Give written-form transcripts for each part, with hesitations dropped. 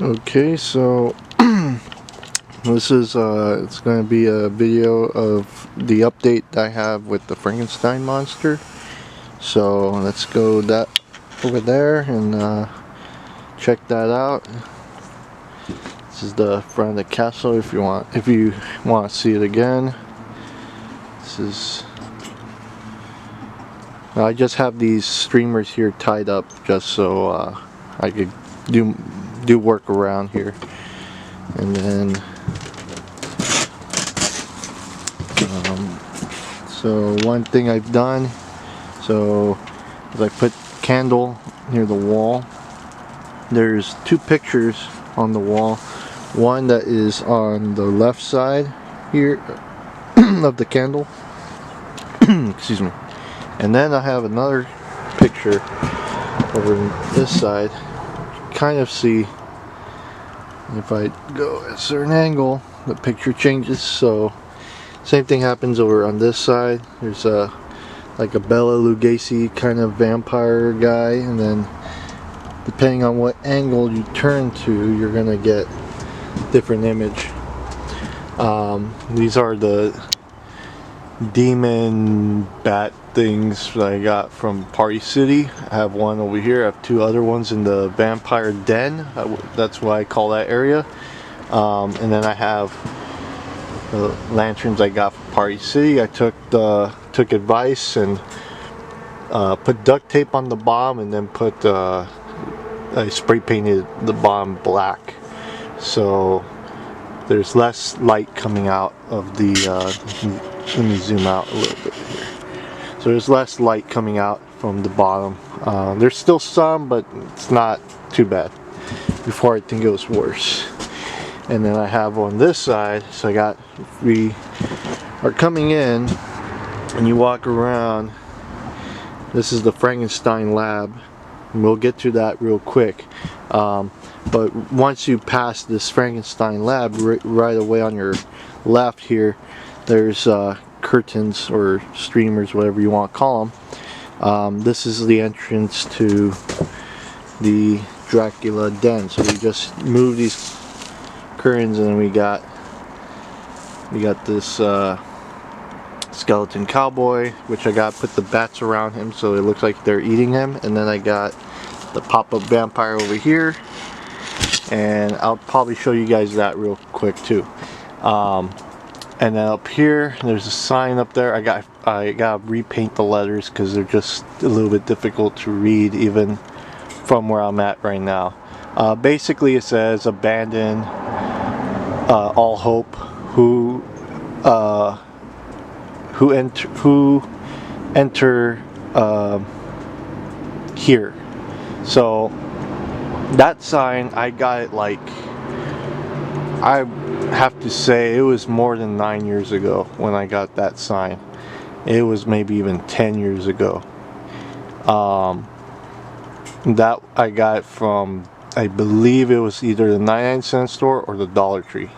Okay, so this is it's going to be a video of the update I have with the Frankenstein monster. So let's go that over there and check that out. This is the front of the castle. If you want to see it again, this is. I just have these streamers here tied up just so I could do work around here, and then so one thing I've done, so is I put candle near the wall. There's two pictures on the wall, one that is on the left side here of the candle excuse me, and then I have another picture over this side. Kind of see if I go at a certain angle, the picture changes. So same thing happens over on this side. There's like a Bela Lugosi kind of vampire guy, and then depending on what angle you turn to, you're gonna get different image. These are the demon bat things that I got from Party City. I have one over here. I have two other ones in the vampire den. That's why I call that area. And then I have the lanterns I got from Party City. I took advice and put duct tape on the bottom, and then I spray painted the bottom black, so there's less light coming out of the let me zoom out a little bit here. So there's less light coming out from the bottom. There's still some, but it's not too bad. Before, I think it was worse. And then I have on this side, so if we are coming in and you walk around, this is the Frankenstein lab, and we'll get to that real quick. But once you pass this Frankenstein lab, right away on your left here, there's curtains or streamers, whatever you want to call them. This is the entrance to the Dracula den. So we just move these curtains, and we got this skeleton cowboy, which I put the bats around him so it looks like they're eating him. And then I got the pop-up vampire over here, and I'll probably show you guys that real quick too. And then up here, there's a sign up there. I gotta repaint the letters because they're just a little bit difficult to read even from where I'm at right now. Basically, it says abandon all hope. Who enter here. So that sign, I got it like, I have to say, it was more than 9 years ago when I got that sign. It was maybe even 10 years ago. That I got it from, I believe it was either the 99-cent store or the Dollar Tree.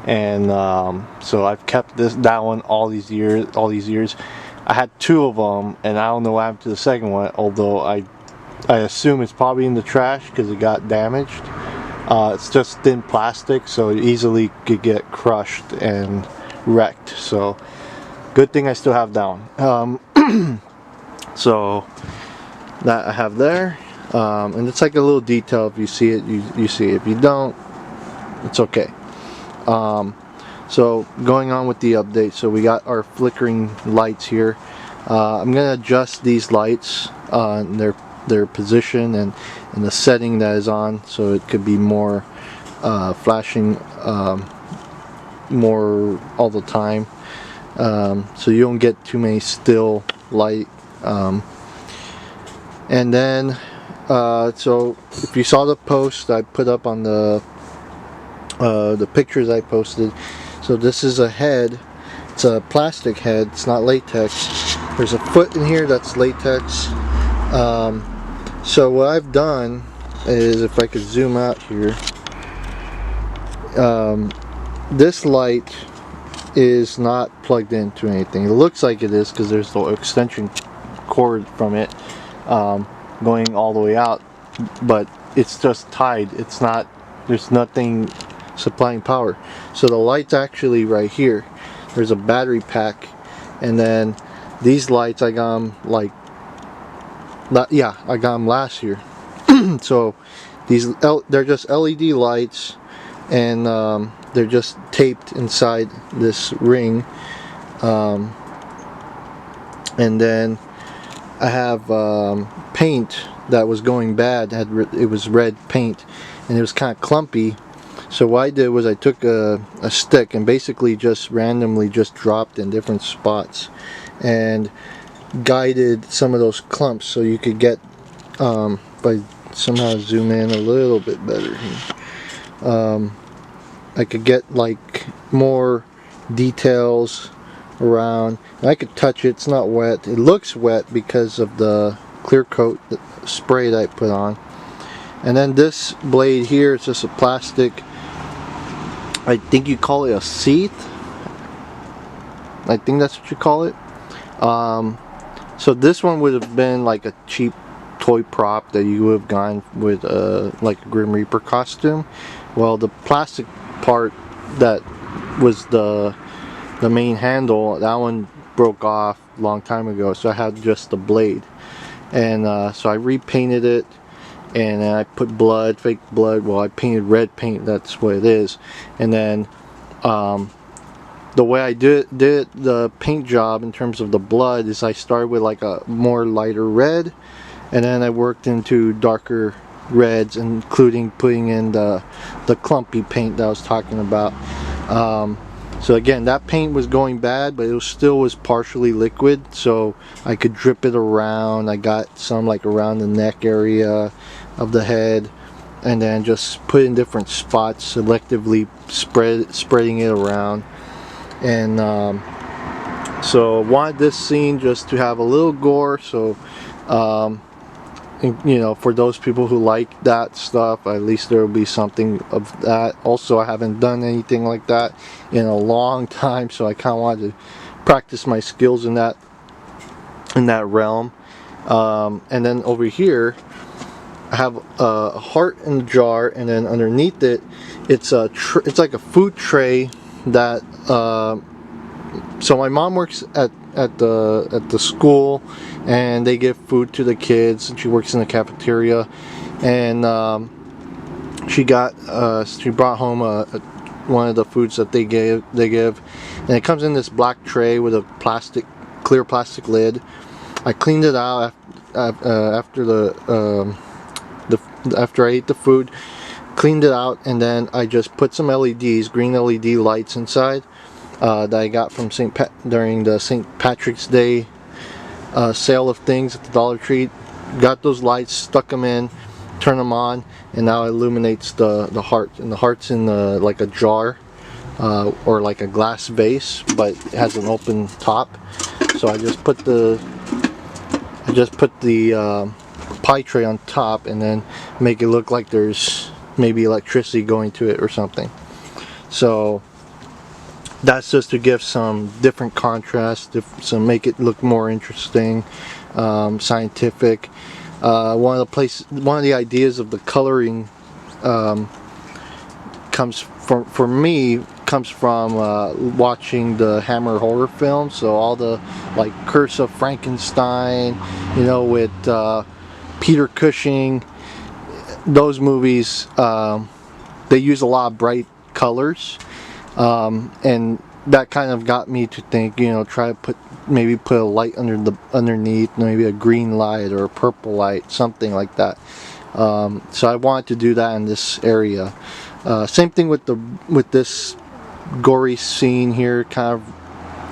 And so I've kept that one all these years. I had two of them, and I don't know what happened to the second one, although I assume it's probably in the trash because it got damaged. It's just thin plastic, so it easily could get crushed and wrecked. So good thing I still have that one. So that I have there, and it's like a little detail. If you see it, you see it. If you don't, it's okay. So going on with the update, so we got our flickering lights here. I'm gonna adjust these lights on their position and the setting that is on, so it could be more flashing more all the time, so you don't get too many still light. And then so if you saw the post I put up on the pictures I posted, so this is a head. It's a plastic head, it's not latex. There's a foot in here that's latex. So what I've done is, if I could zoom out here, this light is not plugged into anything. It looks like it is because there's the extension cord from it going all the way out, but it's just tied. It's not, there's nothing supplying power. So the light's actually right here. There's a battery pack, and then these lights I got them like, yeah, I got them last year. So these they're just LED lights, and they're just taped inside this ring. And then I have paint that was going bad. It was red paint, and it was kind of clumpy. So what I did was I took a stick and basically just randomly just dropped in different spots and guided some of those clumps, so you could get, if I somehow zoom in a little bit better here, I could get like more details around. And I could touch it. It's not wet. It looks wet because of the clear coat spray that I put on. And then this blade here is just a plastic, I think you call it a sheath. I think that's what you call it. So this one would have been like a cheap toy prop that you would have gone with like a Grim Reaper costume. Well, the plastic part that was the main handle, that one broke off a long time ago, so I had just the blade. And so I repainted it, and then I put blood, fake blood. Well, I painted red paint, that's what it is. And then the way I did the paint job in terms of the blood is I started with like a more lighter red, and then I worked into darker reds, including putting in the clumpy paint that I was talking about. So again, that paint was going bad, but it still was partially liquid, so I could drip it around. I got some like around the neck area of the head, and then just put in different spots, selectively spreading it around. And so I wanted this scene just to have a little gore, so you know, for those people who like that stuff, at least there will be something of that. Also, I haven't done anything like that in a long time, so I kind of wanted to practice my skills in that realm. And then over here I have a heart in the jar, and then underneath it, it's like a food tray that so my mom works at the school, and they give food to the kids, and she works in the cafeteria. And she brought home one of the foods that they give, and it comes in this black tray with a clear plastic lid. I cleaned it out after after I ate the food, cleaned it out, and then I just put some LEDs, green LED lights inside, that I got from during the St. Patrick's Day sale of things at the Dollar Tree. Got those lights, stuck them in, turn them on, and now it illuminates the heart. And the heart's in like a jar, or like a glass vase, but it has an open top. So I just put the pie tray on top, and then make it look like there's maybe electricity going to it or something. So that's just to give some different contrast, to make it look more interesting, scientific. One of the ideas of the coloring comes from watching the Hammer horror films. So all the like Curse of Frankenstein, you know, with Peter Cushing, those movies, they use a lot of bright colors, and that kind of got me to think, you know, try to maybe put a light underneath, maybe a green light or a purple light, something like that. So I wanted to do that in this area. Same thing with this gory scene here. Kind of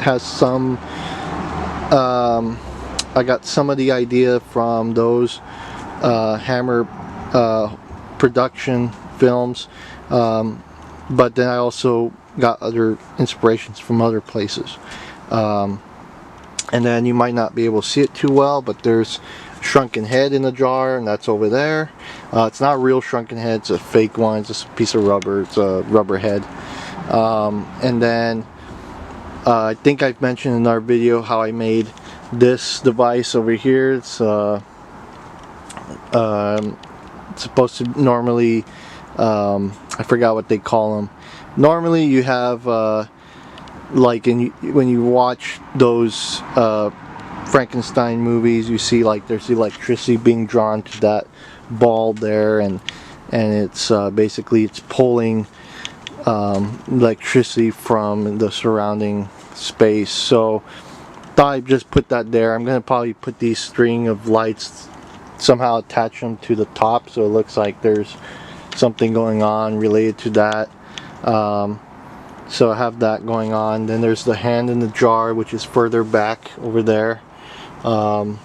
has some. I got some of the idea from those Hammer production films, but then I also got other inspirations from other places. And then you might not be able to see it too well, but there's a shrunken head in the jar, and that's over there. It's not a real shrunken head, it's a fake one. It's just a piece of rubber. It's a rubber head. And then I think I've mentioned in our video how I made this device over here. It's It's supposed to normally, I forgot what they call them. Normally you have like when you watch those Frankenstein movies, you see like there's electricity being drawn to that ball there, and it's basically it's pulling electricity from the surrounding space. So I just put that there. I'm gonna probably put these string of lights, somehow attach them to the top so it looks like there's something going on related to that. So I have that going on. Then there's the hand in the jar, which is further back over there. So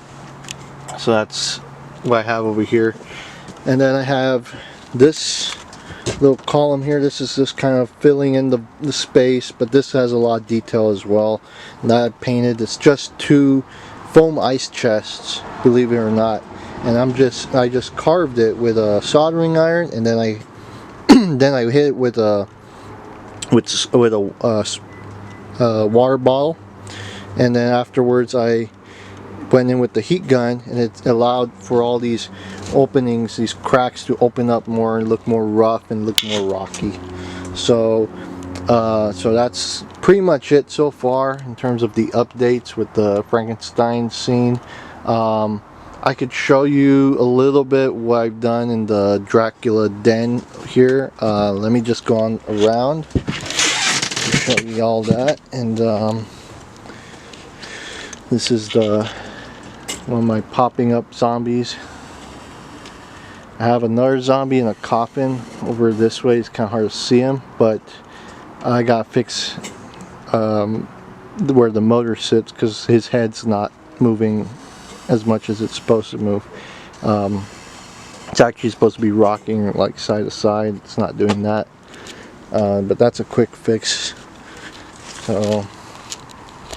that's what I have over here. And then I have this little column here. This is just kind of filling in the space, but this has a lot of detail as well. And I painted, it's just 2 foam ice chests, believe it or not. And I just carved it with a soldering iron, and then I then I hit it with a water bottle, and then afterwards I went in with the heat gun, and it allowed for all these openings, these cracks to open up more and look more rough and look more rocky. So so that's pretty much it so far in terms of the updates with the Frankenstein scene. I could show you a little bit what I've done in the Dracula den here. Let me just go on around to show you all that. And this is one of my popping up zombies. I have another zombie in a coffin over this way. It's kind of hard to see him, but I got to fix where the motor sits because his head's not moving as much as it's supposed to move. It's actually supposed to be rocking like side to side. It's not doing that, but that's a quick fix. So